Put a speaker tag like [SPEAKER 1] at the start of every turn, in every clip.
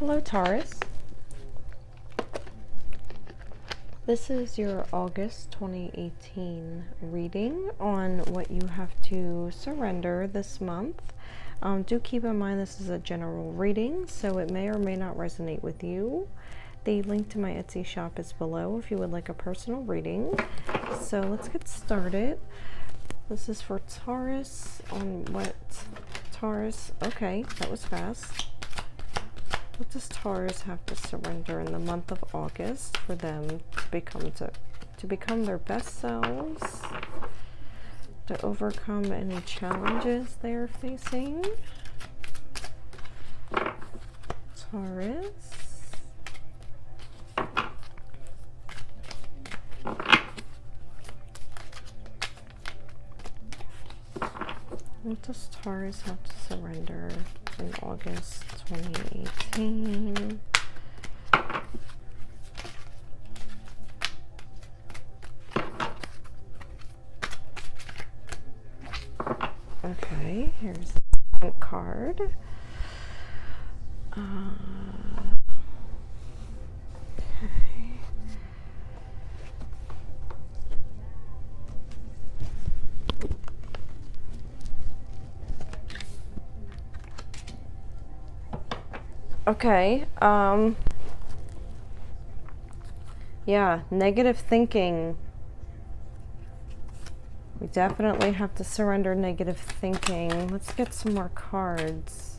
[SPEAKER 1] Hello, Taurus. This is your August 2018 reading on what you have to surrender this month. Do keep in mind this is a general reading, so it may or may not resonate with you. The link to my Etsy shop is below if you would like a personal reading. So let's get started. This is for Taurus on what Taurus, okay, that was fast. What does Taurus have to surrender in the month of August for them to become their best selves, to overcome any challenges they're facing? Taurus. What does Taurus have to surrender in August 2018? Okay, here's the card. Okay, yeah, negative thinking. We definitely have to surrender negative thinking. Let's get some more cards.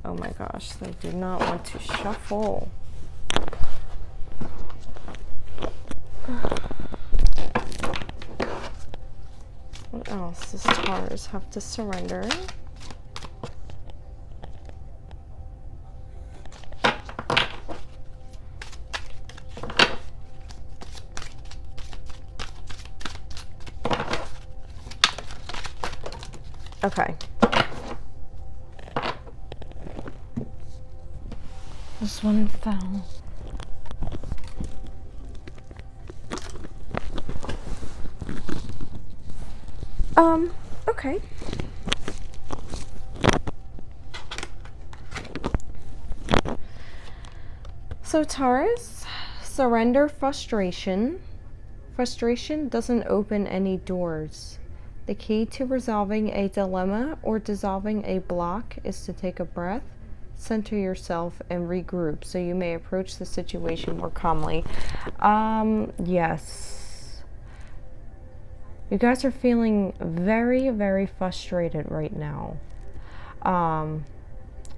[SPEAKER 1] Oh my gosh, they do not want to shuffle. What else does Taurus have to surrender? Okay. This one fell. Okay. So Taurus, surrender frustration. Frustration doesn't open any doors. The key to resolving a dilemma or dissolving a block is to take a breath, center yourself, and regroup so you may approach the situation more calmly. Yes. You guys are feeling very, very frustrated right now.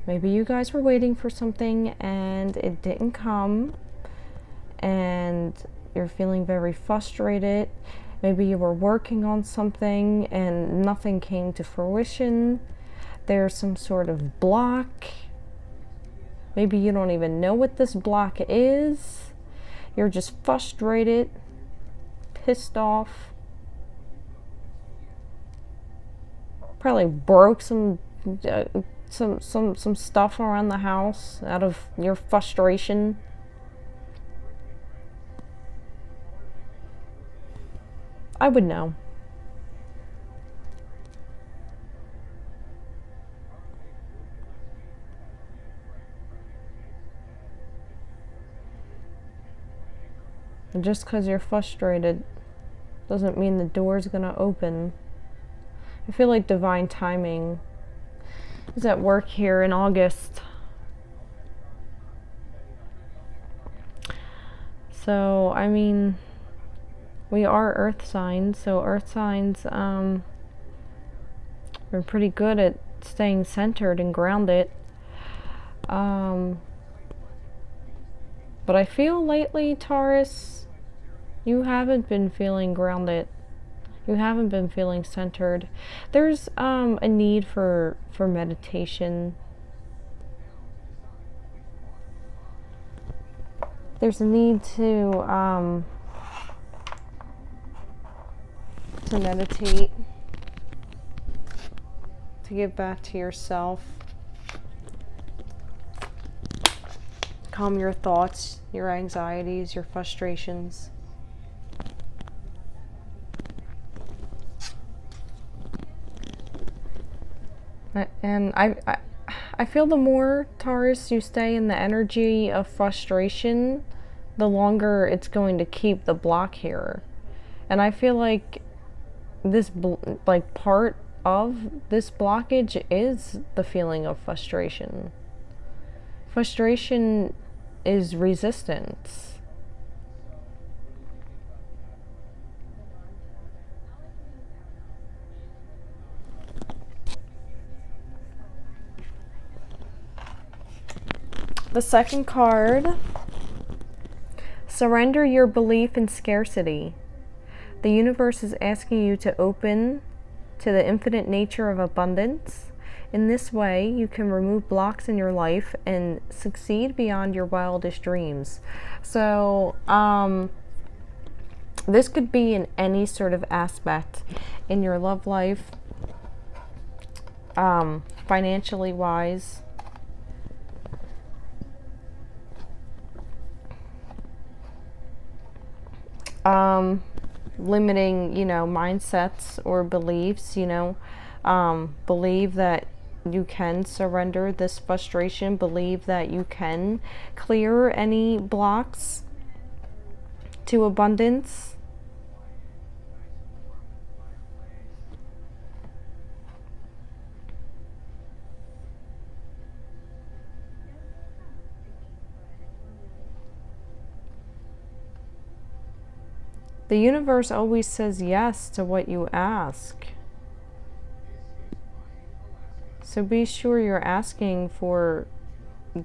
[SPEAKER 1] Maybe you guys were waiting for something and it didn't come, and you're feeling very frustrated. Maybe you were working on something and nothing came to fruition. There's some sort of block. Maybe you don't even know what this block is. You're just frustrated, pissed off. Probably broke some stuff around the house out of your frustration. I would know. And just because you're frustrated doesn't mean the door's gonna open. I feel like divine timing is at work here in August. So, I mean, we are earth signs, so earth signs are pretty good at staying centered and grounded. But I feel lately, Taurus, you haven't been feeling grounded. You haven't been feeling centered. There's a need for meditation. There's a need to meditate, to get back to yourself, calm your thoughts, your anxieties, your frustrations. And I feel the more, Taurus, you stay in the energy of frustration, the longer it's going to keep the block here. And I feel like this, like, part of this blockage is the feeling of frustration. Frustration is resistance. The second card, surrender your belief in scarcity. The universe is asking you to open to the infinite nature of abundance. In this way, you can remove blocks in your life and succeed beyond your wildest dreams. So, this could be in any sort of aspect in your love life, financially wise. Limiting, mindsets or beliefs, believe that you can surrender this frustration, believe that you can clear any blocks to abundance. The universe always says yes to what you ask. So be sure you're asking for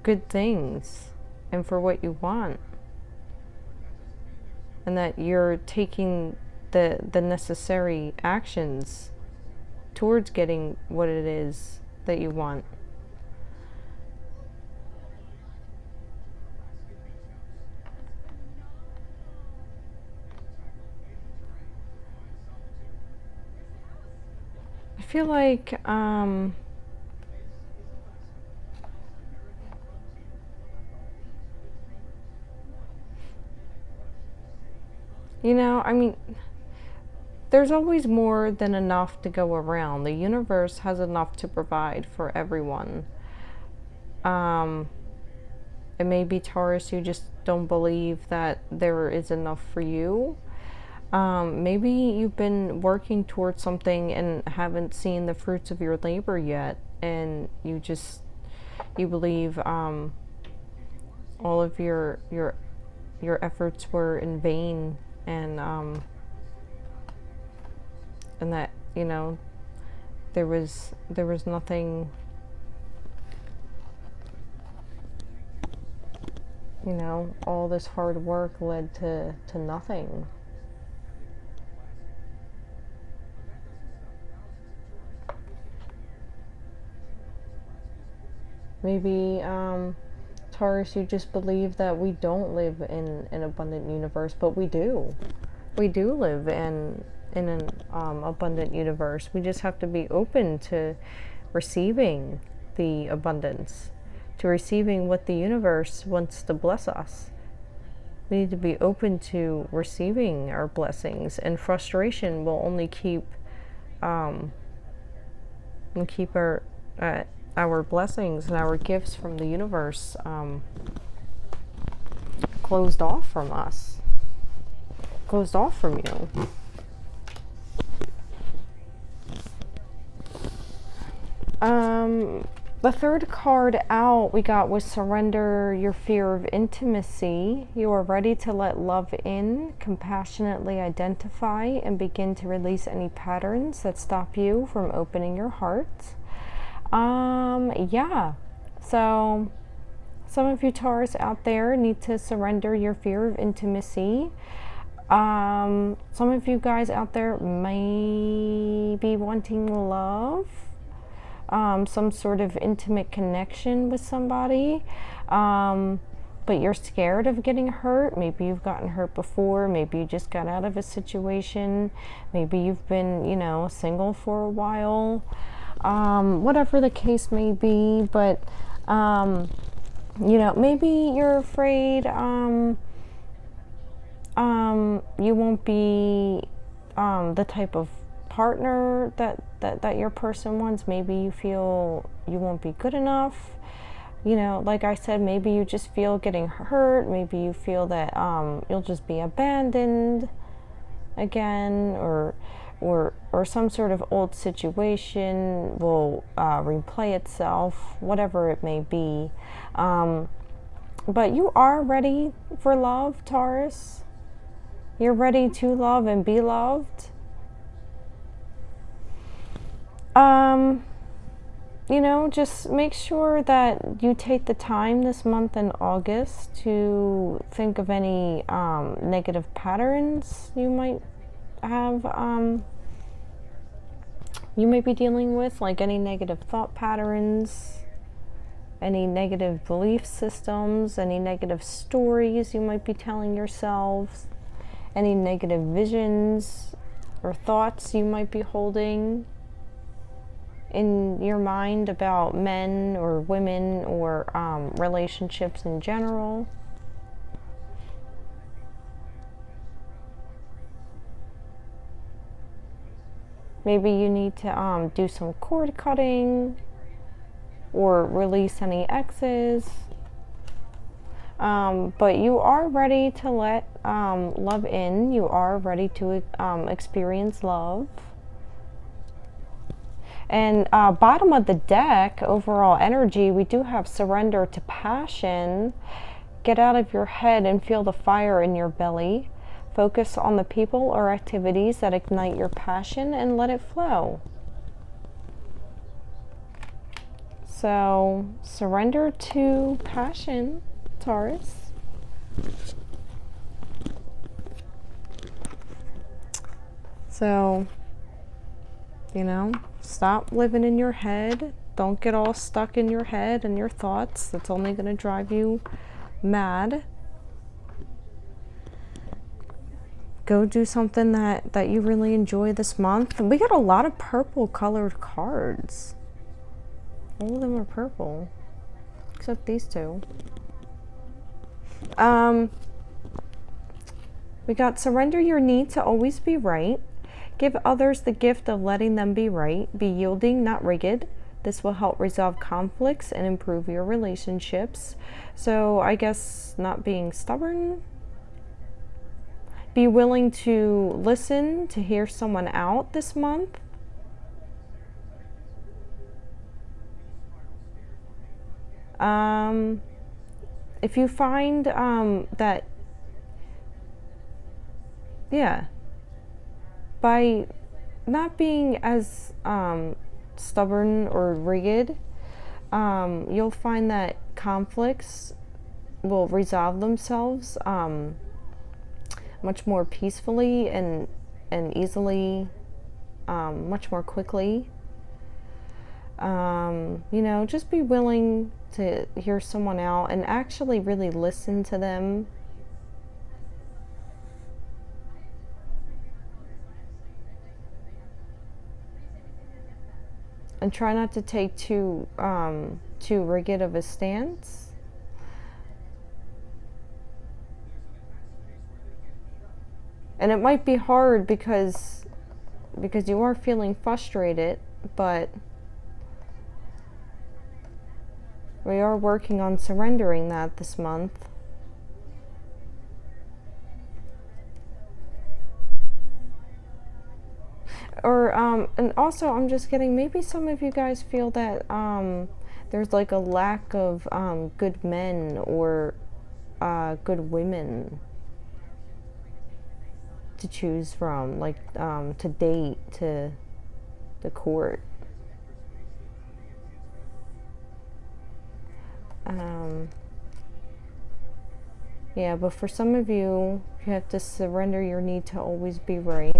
[SPEAKER 1] good things and for what you want. And that you're taking the necessary actions towards getting what it is that you want. I feel like there's always more than enough to go around. The universe has enough to provide for everyone. It may be, Taurus, you just don't believe that there is enough for you. Maybe you've been working towards something and haven't seen the fruits of your labor yet, and you believe all of your efforts were in vain, and that there was nothing, all this hard work led to nothing. Maybe, Taurus, you just believe that we don't live in an abundant universe, but we do. We do live in an abundant universe. We just have to be open to receiving the abundance, to receiving what the universe wants to bless us. We need to be open to receiving our blessings, and frustration will only keep our blessings and our gifts from the universe closed off from us, closed off from you. The third card out we got was surrender your fear of intimacy. You are ready to let love in, compassionately identify, and begin to release any patterns that stop you from opening your heart. Yeah. So some of you Taurus out there need to surrender your fear of intimacy. Some of you guys out there may be wanting love. Some sort of intimate connection with somebody, but you're scared of getting hurt. Maybe you've gotten hurt before. Maybe you just got out of a situation. Maybe you've been, single for a while. Whatever the case may be, but, maybe you're afraid you won't be the type of partner that your person wants. Maybe you feel you won't be good enough. You know, like I said, maybe you just feel getting hurt. Maybe you feel that you'll just be abandoned again, or some sort of old situation will replay itself, whatever it may be. But you are ready for love, Taurus. You're ready to love and be loved. You know, just make sure that you take the time this month in August to think of any negative patterns you might have, you might be dealing with, like any negative thought patterns, any negative belief systems, any negative stories you might be telling yourselves, any negative visions or thoughts you might be holding in your mind about men or women or relationships in general. Maybe you need to do some cord cutting or release any exes. But you are ready to let love in. You are ready to experience love. And bottom of the deck, overall energy, we do have surrender to passion. Get out of your head and feel the fire in your belly. Focus on the people or activities that ignite your passion and let it flow. So, surrender to passion, Taurus. So, you know, stop living in your head. Don't get all stuck in your head and your thoughts. That's only going to drive you mad. Go do something that you really enjoy this month. And we got a lot of purple colored cards. All of them are purple, except these two. We got surrender your need to always be right. Give others the gift of letting them be right. Be yielding, not rigid. This will help resolve conflicts and improve your relationships. So I guess not being stubborn. Be willing to listen, to hear someone out this month. If you find that, yeah, by not being as stubborn or rigid, you'll find that conflicts will resolve themselves much more peacefully and easily, much more quickly. You know, just be willing to hear someone out and actually really listen to them. And try not to take too rigid of a stance. And it might be hard because you are feeling frustrated, but we are working on surrendering that this month. Or, and also I'm just getting, maybe some of you guys feel that there's like a lack of good men or good women to choose from, like to date, to court. Yeah, but for some of you, you have to surrender your need to always be right.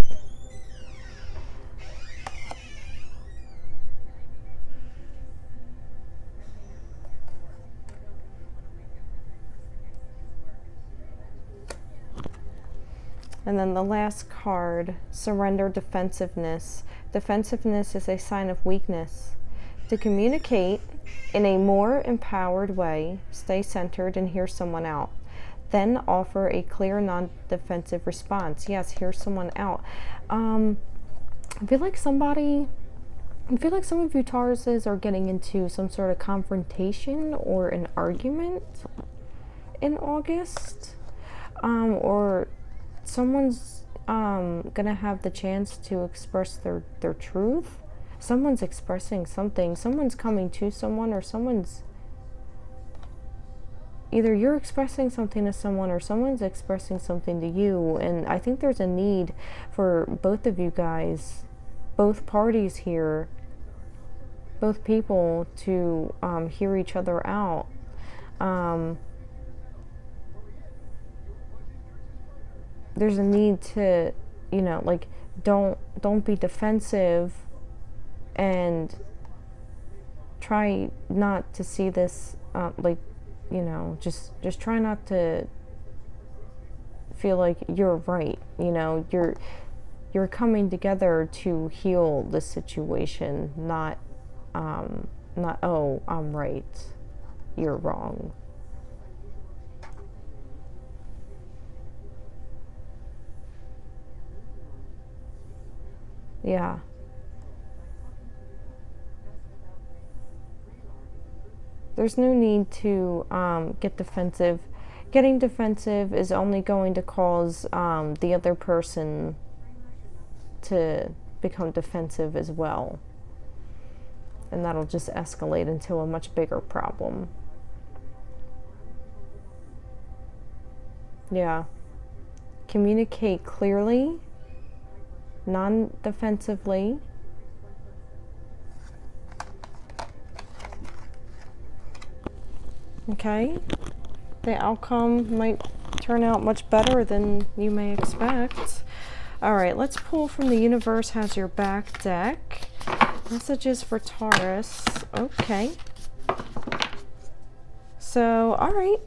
[SPEAKER 1] And then the last card, surrender defensiveness. Defensiveness is a sign of weakness. To communicate in a more empowered way, stay centered and hear someone out. Then offer a clear, non-defensive response. Yes, hear someone out. I feel like some of you Tauruses are getting into some sort of confrontation or an argument in August, or someone's gonna have the chance to express their truth. Someone's expressing something. Someone's coming to someone, or either you're expressing something to someone or someone's expressing something to you. And I think there's a need for both of you guys, both parties here, both people to hear each other out. There's a need to, like, don't be defensive, and try not to see this just try not to feel like you're right. You're coming together to heal the situation, not oh, I'm right, you're wrong. Yeah. There's no need to get defensive. Getting defensive is only going to cause the other person to become defensive as well. And that'll just escalate into a much bigger problem. Yeah. Communicate clearly, non-defensively. Okay, the outcome might turn out much better than you may expect. All right, let's pull from the Universe Has Your Back deck. Messages for Taurus. Okay. So, all right.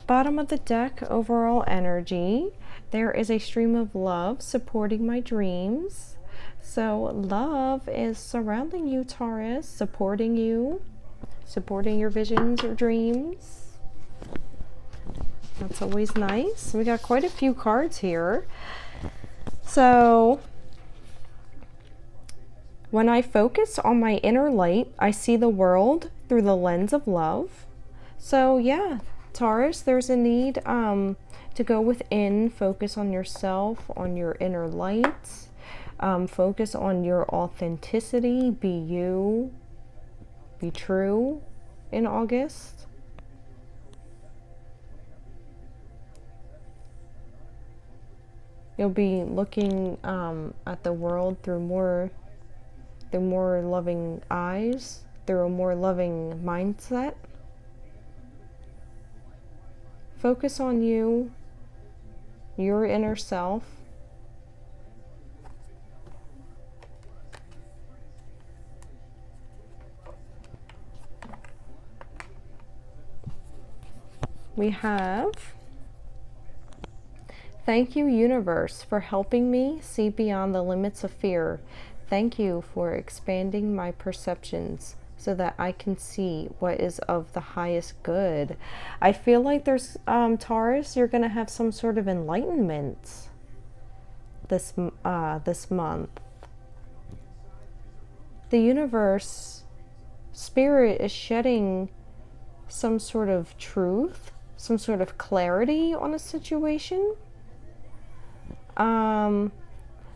[SPEAKER 1] Bottom of the deck, overall energy. There is a stream of love supporting my dreams. So, love is surrounding you, Taurus, supporting you. Supporting your visions or dreams. That's always nice. We got quite a few cards here. So, when I focus on my inner light, I see the world through the lens of love. So, yeah, Taurus, there's a need to go within, focus on yourself, on your inner light, focus on your authenticity, be you. Be true in August. You'll be looking at the world through more loving eyes, through a more loving mindset. Focus on you, your inner self. We have, thank you, universe, for helping me see beyond the limits of fear. Thank you for expanding my perceptions so that I can see what is of the highest good. I feel like there's, Taurus, you're going to have some sort of enlightenment this month. The universe, spirit is shedding some sort of truth, some sort of clarity on a situation.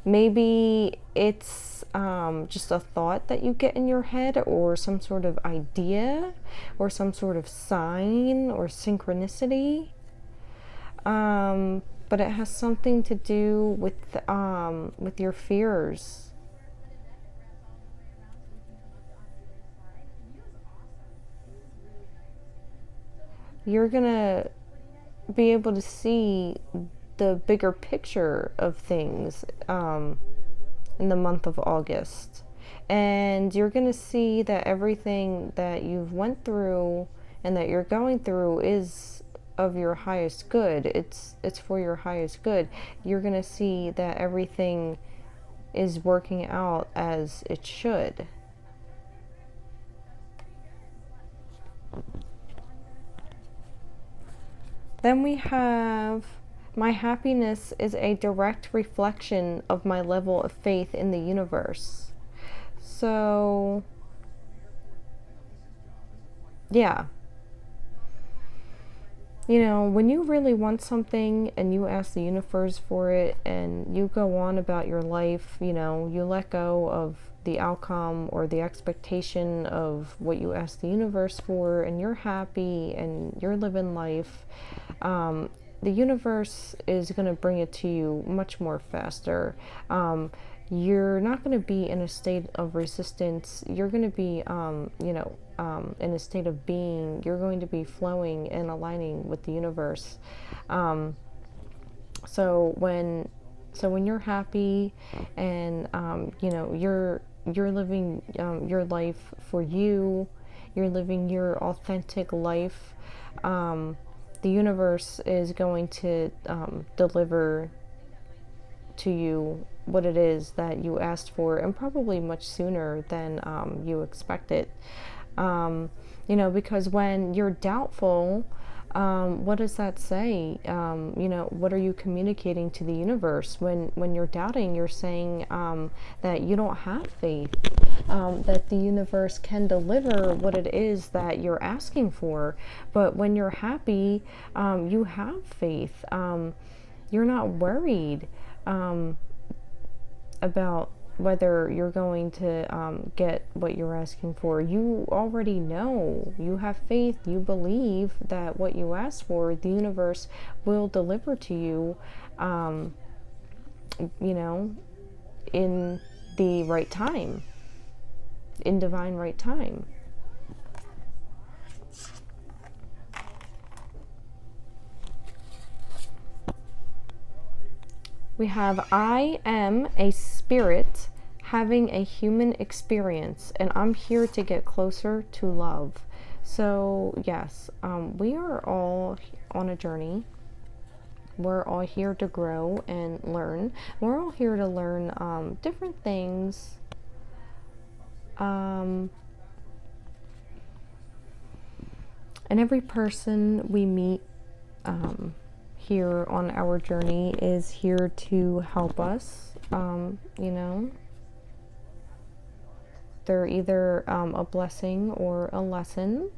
[SPEAKER 1] Maybe it's just a thought that you get in your head, or some sort of idea, or some sort of sign or synchronicity. But it has something to do with your fears. You're gonna be able to see the bigger picture of things in the month of August. And you're gonna see that everything that you've went through and that you're going through is of your highest good. It's for your highest good. You're gonna see that everything is working out as it should. Then we have My happiness is a direct reflection of my level of faith in the universe. So, yeah. You know, when you really want something and you ask the universe for it and you go on about your life, you know, you let go of the outcome or the expectation of what you ask the universe for, and you're happy and you're living life, the universe is going to bring it to you much more faster. You're not going to be in a state of resistance. You're going to be, in a state of being. You're going to be flowing and aligning with the universe. So when you're happy and you're living your life for you, you're living your authentic life. The universe is going to deliver to you what it is that you asked for, and probably much sooner than you expected. Because when you're doubtful, what does that say? What are you communicating to the universe? When you're doubting, you're saying that you don't have faith, that the universe can deliver what it is that you're asking for. But when you're happy, you have faith. You're not worried about whether you're going to get what you're asking for. You already know. You have faith. You believe that what you ask for, the universe will deliver to you, in the right time, in divine right time. We have, I am a spirit having a human experience, and I'm here to get closer to love. So yes, we are all on a journey. We're all here to grow and learn. We're all here to learn different things. And every person we meet here on our journey is here to help us. They're either a blessing or a lesson,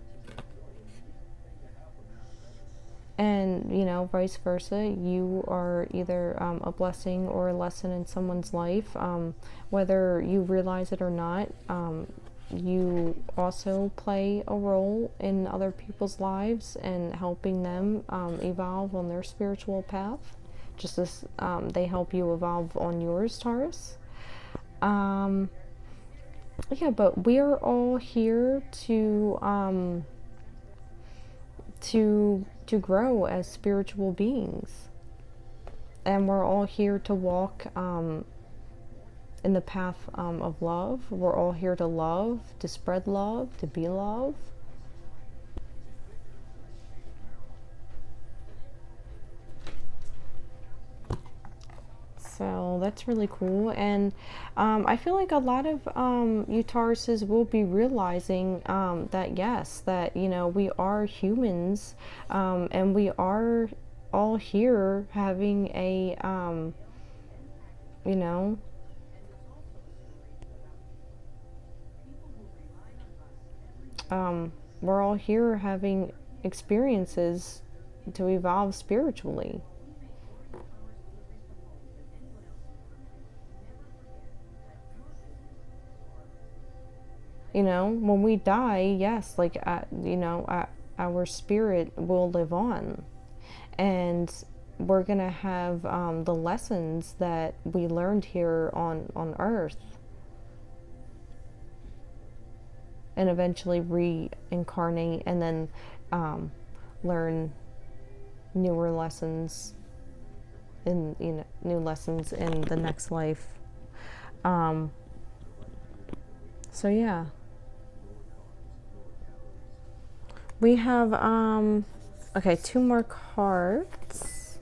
[SPEAKER 1] and vice versa. You are either a blessing or a lesson in someone's life, whether you realize it or not. You also play a role in other people's lives and helping them evolve on their spiritual path, just as they help you evolve on yours, Taurus. But we are all here to grow as spiritual beings, and we're all here to walk in the path of love. We're all here to love, to spread love, to be love. So that's really cool. And I feel like a lot of you Tauruses will be realizing that yes, that we are humans, and we are all here having a we're all here having experiences to evolve spiritually. When we die, yes, our spirit will live on, and we're gonna have the lessons that we learned here on Earth, and eventually reincarnate and then learn newer lessons new lessons in the next life. So yeah, we have two more cards.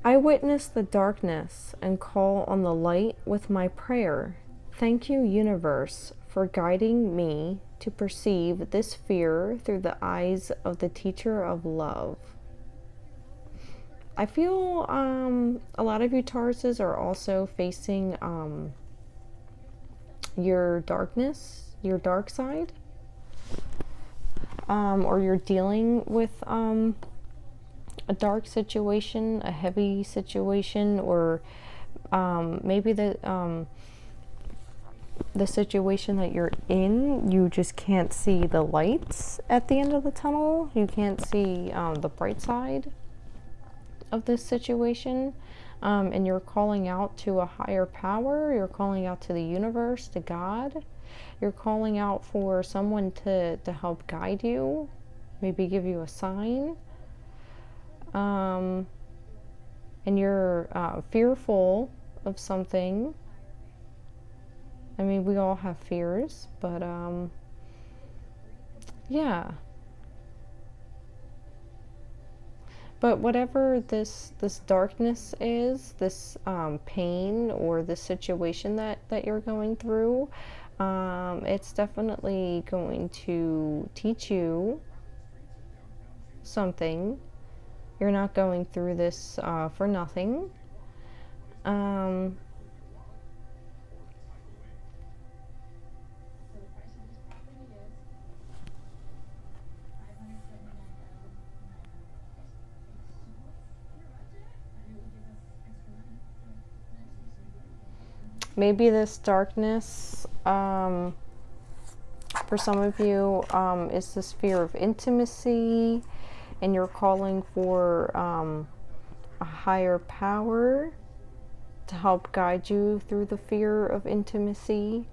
[SPEAKER 1] I witness the darkness and call on the light with my prayer. Thank you, universe, for guiding me to perceive this fear through the eyes of the teacher of love. I feel a lot of you Tauruses are also facing your darkness, your dark side, or you're dealing with a dark situation, a heavy situation, or maybe the situation that you're in, you just can't see the lights at the end of the tunnel. You can't see the bright side of this situation, and you're calling out to a higher power. You're calling out to the universe, to God. You're calling out for someone to help guide you, maybe give you a sign. And you're fearful of something. I mean, we all have fears, but yeah. But whatever this darkness is, this pain or this situation that you're going through, it's definitely going to teach you something. You're not going through this for nothing. Maybe this darkness, for some of you, is this fear of intimacy, and you're calling for a higher power to help guide you through the fear of intimacy.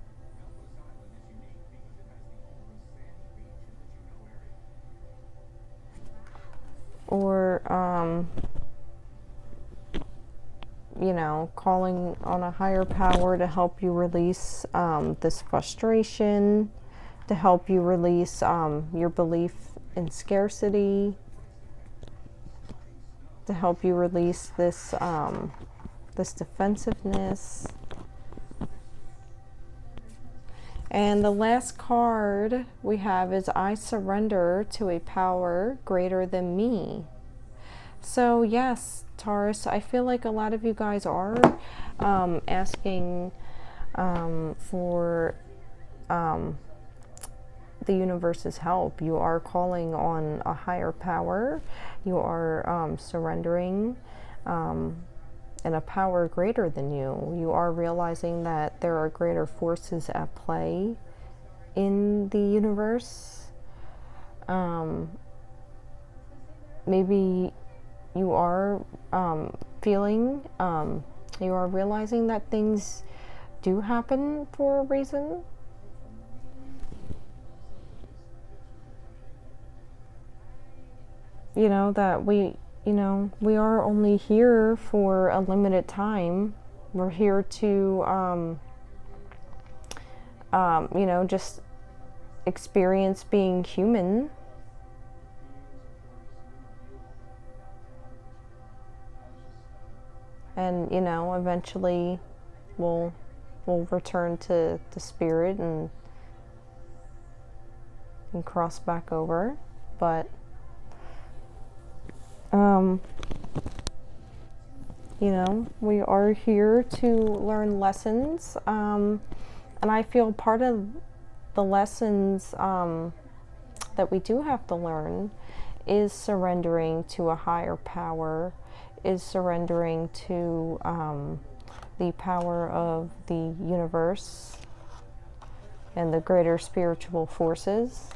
[SPEAKER 1] Or, you know, calling on a higher power to help you release this frustration, to help you release your belief in scarcity, to help you release this this defensiveness. And the last card we have is I surrender to a power greater than me. So yes, Taurus, I feel like a lot of you guys are asking for the universe's help. You are calling on a higher power. You are surrendering and a power greater than you. You are realizing that there are greater forces at play in the universe. Maybe you are feeling, you are realizing that things do happen for a reason. You know, that we are only here for a limited time. We're here to, just experience being human. And, eventually we'll return to the spirit and cross back over. But, we are here to learn lessons. And I feel part of the lessons that we do have to learn is surrendering to a higher power, is surrendering to the power of the universe and the greater spiritual forces.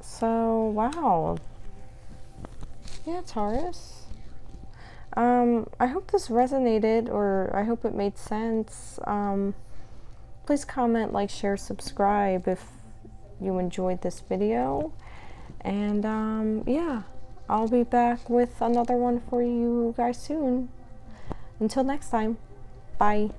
[SPEAKER 1] So, wow. Yeah, Taurus. I hope this resonated, or I hope it made sense. Please comment, like, share, subscribe if you enjoyed this video. And yeah, I'll be back with another one for you guys soon. Until next time, bye.